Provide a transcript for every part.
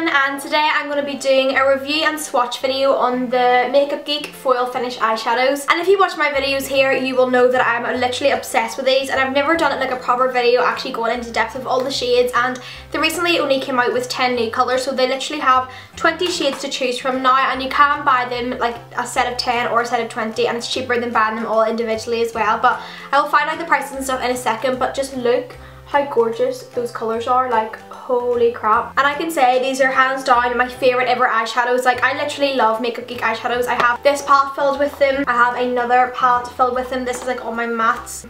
everyone, and today I'm going to be doing a review and swatch video on the Makeup Geek Foil Finish eyeshadows. And if you watch my videos here, you will know that I'm literally obsessed with these, and I've never done it like a proper video actually going into depth of all the shades, and they recently only came out with 10 new colours, so they literally have 20 shades to choose from now, and you can buy them like a set of 10 or a set of 20, and it's cheaper than buying them all individually as well. But I will find out the prices and stuff in a second, but just look how gorgeous those colours are, like holy crap. And I can say these are hands down my favourite ever eyeshadows. Like, I literally love Makeup Geek eyeshadows. I have this palette filled with them, I have another palette filled with them. This is like all my mattes,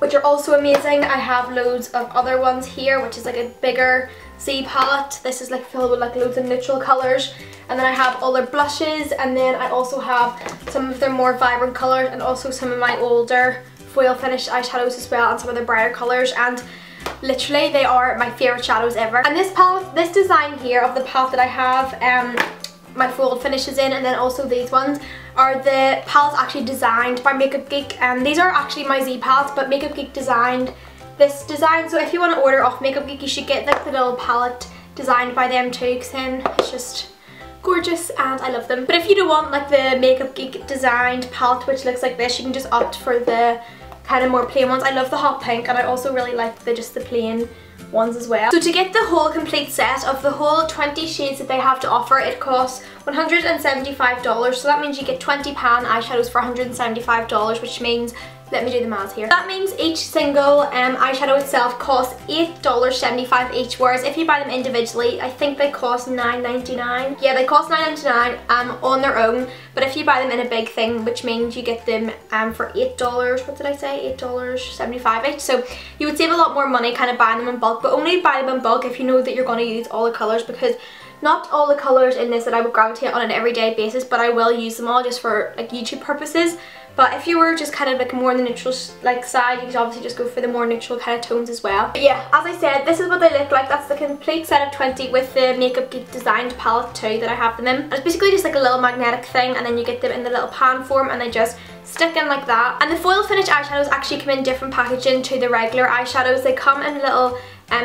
which are also amazing. I have loads of other ones here, which is like a bigger Z palette. This is like filled with like loads of neutral colours. And then I have all their blushes, and then I also have some of their more vibrant colours, and also some of my older foil finish eyeshadows as well, and some of the brighter colours. And literally they are my favourite shadows ever. And this palette, this design here of the palette that I have my foil finishes in, and then also these ones, are the palettes actually designed by Makeup Geek. And these are actually my Z palettes, but Makeup Geek designed this design. So if you want to order off Makeup Geek, you should get like the little palette designed by them too, because then it's just gorgeous and I love them. But if you don't want like the Makeup Geek designed palette which looks like this, you can just opt for the kind of more plain ones. I love the hot pink, and I also really like just the plain ones as well. So to get the whole complete set of the whole 20 shades that they have to offer, it costs $175. So that means you get 20 pan eyeshadows for $175, which means, let me do the math here. That means each single eyeshadow itself costs $8.75 each, whereas if you buy them individually, I think they cost $9.99. Yeah, they cost $9.99 on their own, but if you buy them in a big thing, which means you get them for $8, what did I say, $8.75 each. So you would save a lot more money kind of buying them in bulk, but only buy them in bulk if you know that you're going to use all the colours, because not all the colours in this that I would gravitate on an everyday basis, but I will use them all just for like YouTube purposes. But if you were just kind of like more on the neutral like side, you could obviously just go for the more neutral kind of tones as well. But yeah, as I said, this is what they look like. That's the complete set of 20 with the Makeup Geek designed palette too that I have them in. And it's basically just like a little magnetic thing, and then you get them in the little pan form, and they just stick in like that. And the foil finish eyeshadows actually come in different packaging to the regular eyeshadows. They come in little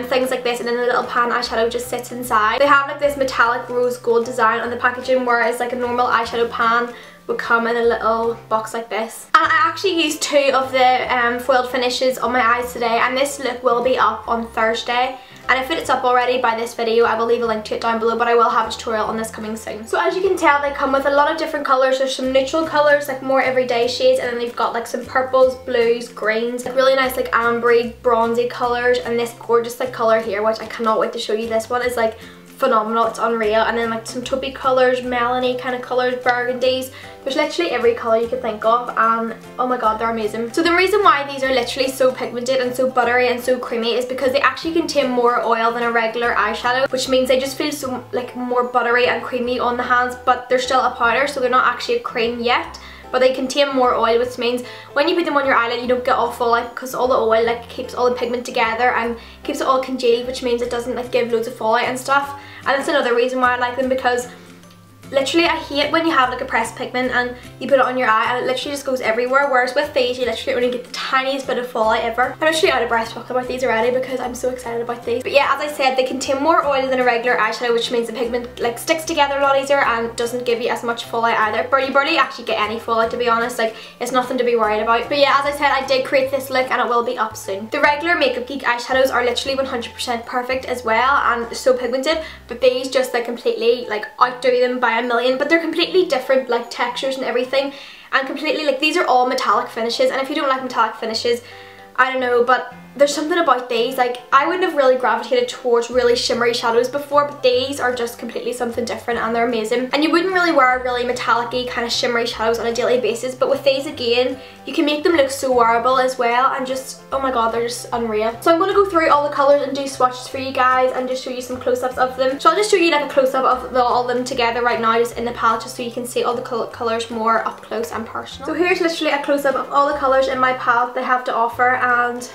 things like this, and then the little pan eyeshadow just sits inside. They have like this metallic rose gold design on the packaging, whereas like a normal eyeshadow pan would come in a little box like this. And I actually used 2 of the foiled finishes on my eyes today, and this look will be up on Thursday. And if it's up already by this video, I will leave a link to it down below, but I will have a tutorial on this coming soon. So as you can tell, they come with a lot of different colours. There's some neutral colours, like more everyday shades, and then they've got like some purples, blues, greens, like really nice like ambery, bronzy colours, and this gorgeous like colour here, which I cannot wait to show you. This one is like phenomenal, it's unreal. And then like some taupey colours, melony kind of colours, burgundies. There's literally every colour you could think of, and oh my god, they're amazing. So the reason why these are literally so pigmented and so buttery and so creamy is because they actually contain more oil than a regular eyeshadow, which means they just feel so like more buttery and creamy on the hands, but they're still a powder, so they're not actually a cream yet. But they contain more oil, which means when you put them on your eyelid, you don't get all fallout, because all the oil like keeps all the pigment together and keeps it all congealed, which means it doesn't like give loads of fallout and stuff. And that's another reason why I like them, because literally I hate when you have like a pressed pigment and you put it on your eye and it literally just goes everywhere, whereas with these you literally only get the tiniest bit of fallout ever. I'm actually out of breath talking about these already because I'm so excited about these. But yeah, as I said, they contain more oil than a regular eyeshadow, which means the pigment like sticks together a lot easier and doesn't give you as much fallout either. But you barely actually get any fallout, to be honest. Like, it's nothing to be worried about. But yeah, as I said, I did create this look and it will be up soon. The regular Makeup Geek eyeshadows are literally 100% perfect as well and so pigmented, but these just like completely like outdo them by a million. But they're completely different like textures and everything, and completely like these are all metallic finishes, and if you don't like metallic finishes, I don't know, but there's something about these, like I wouldn't have really gravitated towards really shimmery shadows before, but these are just completely something different and they're amazing. And you wouldn't really wear really metallic-y kind of shimmery shadows on a daily basis, but with these again, you can make them look so wearable as well, and just, oh my god, they're just unreal. So I'm going to go through all the colours and do swatches for you guys and just show you some close-ups of them. So I'll just show you like a close-up of all of them together right now, just in the palette, just so you can see all the colours more up close and personal. So here's literally a close-up of all the colours in my palette they have to offer, and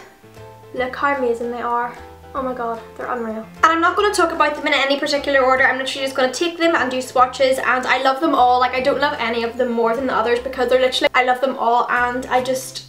look how amazing they are. Oh my god, they're unreal. And I'm not going to talk about them in any particular order. I'm literally just going to take them and do swatches, and I love them all. Like, I don't love any of them more than the others because they're literally, I love them all, and I just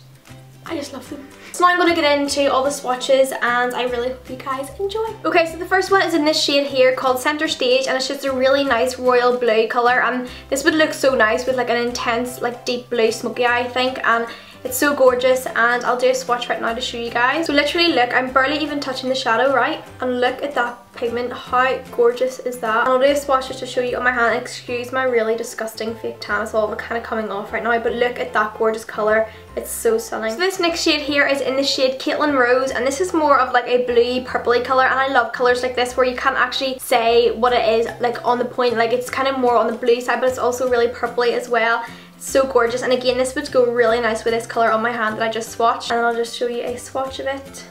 love them. So now I'm going to get into all the swatches and I really hope you guys enjoy. Okay, so the first one is in this shade here called Center Stage, and it's just a really nice royal blue colour, and this would look so nice with like an intense like deep blue smoky eye I think, and it's so gorgeous. And I'll do a swatch right now to show you guys. So literally look, I'm barely even touching the shadow, right? And look at that pigment, how gorgeous is that? And I'll do a swatch just to show you on my hand. Excuse my really disgusting fake tan, it's all kind of coming off right now, but look at that gorgeous colour. It's so stunning. So this next shade here is in the shade Caitlin Rose, and this is more of like a bluey purpley colour, and I love colours like this where you can't actually say what it is like on the point, like it's kind of more on the blue side but it's also really purpley as well. So gorgeous, and again this would go really nice with this colour on my hand that I just swatched, and I'll just show you a swatch of it.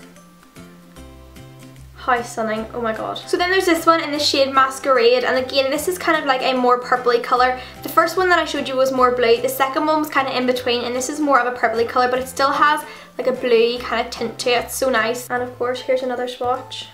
How stunning, oh my god. So then there's this one in the shade Masquerade, and again this is kind of like a more purpley colour. The first one that I showed you was more blue, the second one was kind of in between, and this is more of a purpley colour but it still has like a bluey kind of tint to it. It's so nice. And of course here's another swatch.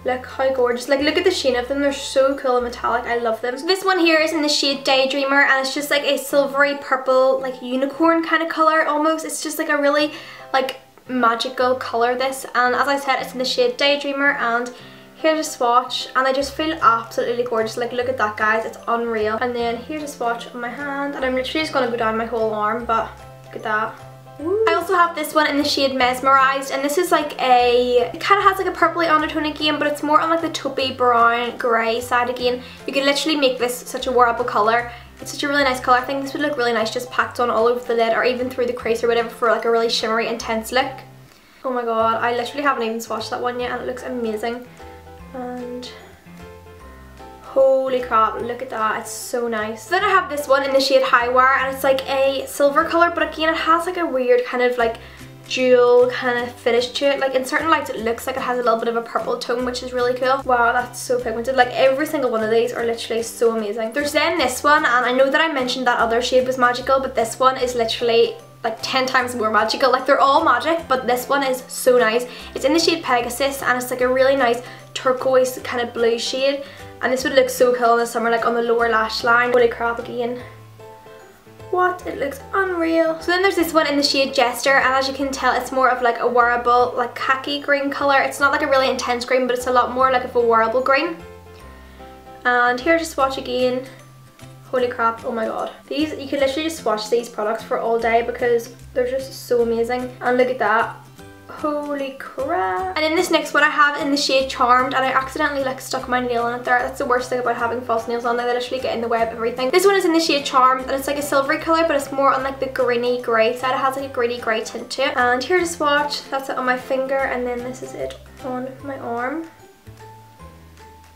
Look how gorgeous, like look at the sheen of them, they're so cool and metallic, I love them. So this one here is in the shade Daydreamer, and it's just like a silvery purple like unicorn kind of colour almost. It's just like a really like magical colour this, and as I said it's in the shade Daydreamer, and here's a swatch and I just feel absolutely gorgeous. Like look at that guys, it's unreal. And then here's a swatch on my hand, and I'm literally just going to go down my whole arm, but look at that. Woo. I also have this one in the shade Mesmerized, and this is like it kind of has like a purpley undertone again, but it's more on like the taupey brown grey side again. You could literally make this such a wearable colour. It's such a really nice colour. I think this would look really nice just packed on all over the lid or even through the crease or whatever for like a really shimmery intense look. Oh my god, I literally haven't even swatched that one yet and it looks amazing. And holy crap, look at that, it's so nice. So then I have this one in the shade High Wire, and it's like a silver colour, but again it has like a weird kind of like jewel kind of finish to it. Like in certain lights it looks like it has a little bit of a purple tone, which is really cool. Wow, that's so pigmented. Like every single one of these are literally so amazing. There's then this one, and I know that I mentioned that other shade was magical, but this one is literally like 10 times more magical. Like they're all magic, but this one is so nice. It's in the shade Pegasus, and it's like a really nice turquoise kind of blue shade, and this would look so cool in the summer like on the lower lash line. Holy crap again. What? It looks unreal. So then there's this one in the shade Jester, and as you can tell it's more of like a wearable like khaki green colour. It's not like a really intense green, but it's a lot more like of a wearable green. And here's a swatch again. Holy crap, oh my god. These, you can literally just swatch these products for all day because they're just so amazing. And look at that. Holy crap. And in this next one I have in the shade Charmed, and I accidentally like stuck my nail in it there. That's the worst thing about having false nails on, they literally get in the way of everything. This one is in the shade Charmed, and it's like a silvery colour, but it's more on like the greeny grey side. It has like a greeny grey tint to it. And here's a swatch. That's it on my finger, and then this is it on my arm.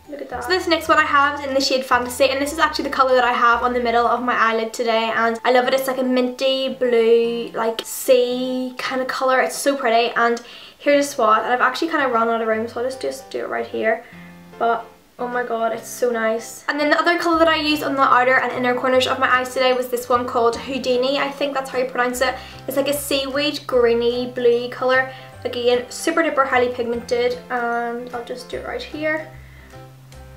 Look at that. So this next one I have is in the shade Fantasy, and this is actually the colour that I have on the middle of my eyelid today, and I love it. It's like a minty blue like sea kind of colour. It's so pretty. And here's a swatch, and I've actually kind of run out of room, so I'll just do it right here, but oh my god, it's so nice. And then the other colour that I used on the outer and inner corners of my eyes today was this one called Houdini, I think that's how you pronounce it. It's like a seaweed greeny blue colour. Again, super duper highly pigmented, and I'll just do it right here.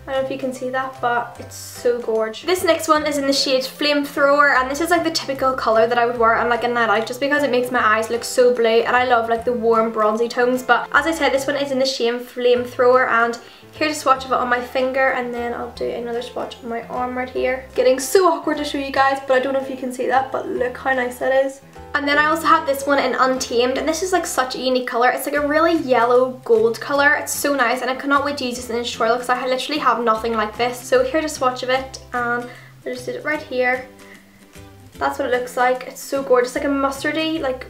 I don't know if you can see that, but it's so gorgeous. This next one is in the shade Flamethrower, and this is like the typical colour that I would wear on like a night out just because it makes my eyes look so blue, and I love like the warm bronzy tones. But as I said, this one is in the shade Flamethrower, and here's a swatch of it on my finger, and then I'll do another swatch on my arm right here. Getting so awkward to show you guys, but I don't know if you can see that, but look how nice that is. And then I also have this one in Untamed, and this is like such a unique colour. It's like a really yellow gold colour. It's so nice, and I cannot wait to use this in a tutorial because I literally have nothing like this. So here's a swatch of it, and I just did it right here. That's what it looks like. It's so gorgeous, like a mustardy, like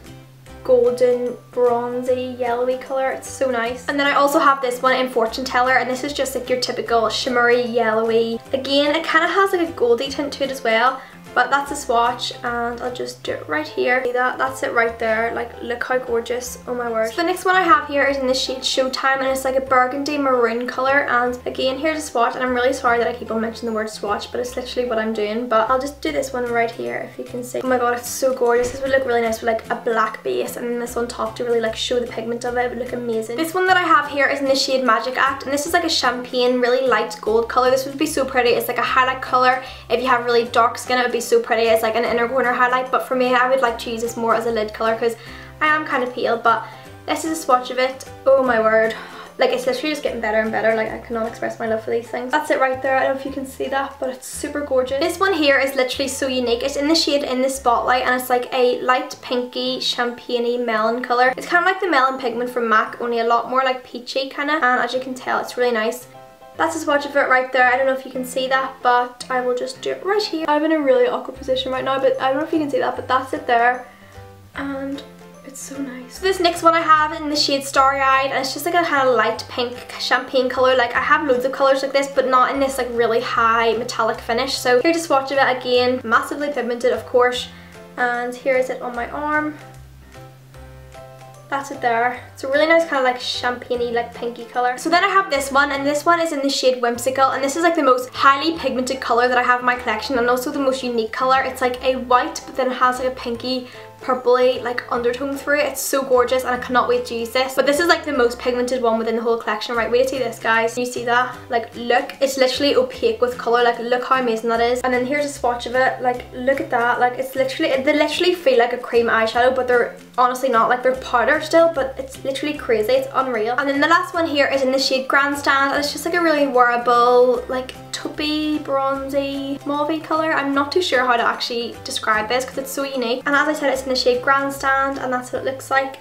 golden, bronzy, yellowy colour. It's so nice. And then I also have this one in Fortune Teller, and this is just like your typical shimmery, yellowy. Again, it kind of has like a goldy tint to it as well. But that's a swatch, and I'll just do it right here. See that? That's it right there. Like, look how gorgeous. Oh my word. So the next one I have here is in the shade Showtime, and it's like a burgundy maroon colour. And again, here's a swatch, and I'm really sorry that I keep on mentioning the word swatch, but it's literally what I'm doing. But I'll just do this one right here if you can see. Oh my god, it's so gorgeous. This would look really nice with like a black base, and then this on top to really like show the pigment of it. It would look amazing. This one that I have here is in the shade Magic Act, and this is like a champagne, really light gold colour. This would be so pretty. It's like a highlight colour. If you have really dark skin, it would be so pretty as like an inner corner highlight, but for me I would like to use this more as a lid colour because I am kind of pale, but this is a swatch of it. Oh my word. Like, it's literally just getting better and better. Like, I cannot express my love for these things. That's it right there. I don't know if you can see that, but it's super gorgeous. This one here is literally so unique. It's in the shade In the Spotlight, and it's like a light pinky champagne-y melon colour. It's kind of like the melon pigment from MAC, only a lot more like peachy kind of, and as you can tell, it's really nice. That's a swatch of it right there. I don't know if you can see that, but I will just do it right here. I'm in a really awkward position right now, but I don't know if you can see that, but that's it there. And it's so nice. So this next one I have in the shade Starry Eyed, and it's just like a kind of light pink champagne colour. Like, I have loads of colours like this, but not in this like really high metallic finish. So here's a swatch of it again, massively pigmented of course, and here is it on my arm. That's it there. It's a really nice kind of like champagne-y, like pinky colour. So then I have this one, and this one is in the shade Whimsical, and this is like the most highly pigmented colour that I have in my collection, and also the most unique colour. It's like a white, but then it has like a pinky purpley like undertone through it. It's so gorgeous, and I cannot wait to use this. But this is like the most pigmented one within the whole collection. Right, wait to see this, guys. Can you see that? Like, look, it's literally opaque with colour. Like, look how amazing that is. And then here's a swatch of it. Like, look at that. Like, it's literally, they literally feel like a cream eyeshadow, but they're honestly not. Like, they're powder still, but it's literally crazy. It's unreal. And then the last one here is in the shade Grandstand, and it's just like a really wearable, like taupey, bronzy, mauve colour. I'm not too sure how to actually describe this because it's so unique. And as I said, it's in the shade Grandstand, and that's what it looks like.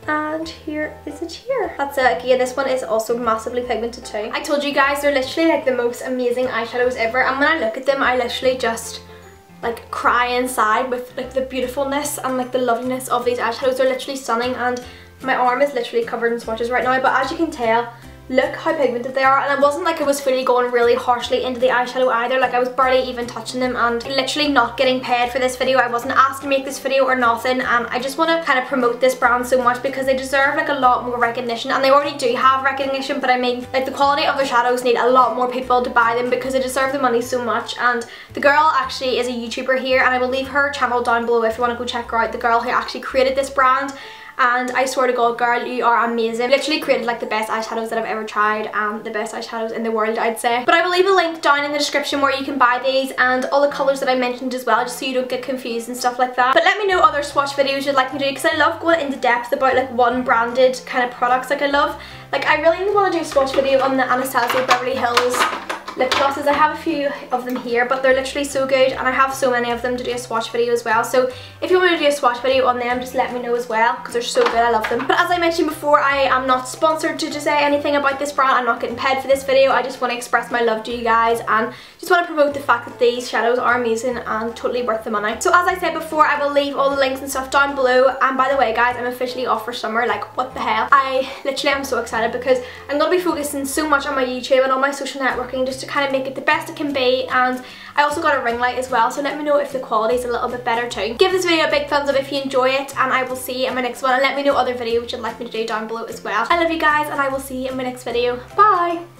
And here is it here. That's it. Again, this one is also massively pigmented too. I told you guys, they're literally like the most amazing eyeshadows ever, and when I look at them, I literally just like cry inside with like the beautifulness and like the loveliness of these eyeshadows. They're literally stunning, and my arm is literally covered in swatches right now, but as you can tell, look how pigmented they are. And it wasn't like I was fully going really harshly into the eyeshadow either. Like, I was barely even touching them, and literally not getting paid for this video. I wasn't asked to make this video or nothing, and I just want to kind of promote this brand so much because they deserve like a lot more recognition, and they already do have recognition, but I mean, like, the quality of their shadows need a lot more people to buy them because they deserve the money so much. And the girl actually is a YouTuber here, and I will leave her channel down below if you want to go check her out. The girl who actually created this brand. And I swear to God, girl, you are amazing. Literally created like the best eyeshadows that I've ever tried, and the best eyeshadows in the world, I'd say. But I will leave a link down in the description where you can buy these and all the colours that I mentioned as well, just so you don't get confused and stuff like that. But let me know other swatch videos you'd like me to do, because I love going into depth about like one branded kind of products. Like, I love, like, I really want to do a swatch video on the Anastasia Beverly Hills lip glosses. I have a few of them here, but they're literally so good, and I have so many of them to do a swatch video as well. So if you want to do a swatch video on them, just let me know as well, because they're so good. I love them. But as I mentioned before, I am not sponsored to say anything about this brand. I'm not getting paid for this video. I just want to express my love to you guys, and just want to promote the fact that these shadows are amazing and totally worth the money. So as I said before, I will leave all the links and stuff down below. And by the way, guys, I'm officially off for summer. Like, what the hell? I literally am so excited because I'm going to be focusing so much on my YouTube and on my social networking, just to kind of make it the best it can be. And I also got a ring light as well, so let me know if the quality is a little bit better too. Give this video a big thumbs up if you enjoy it, and I will see you in my next one. And let me know other videos you'd like me to do down below as well. I love you guys, and I will see you in my next video. Bye!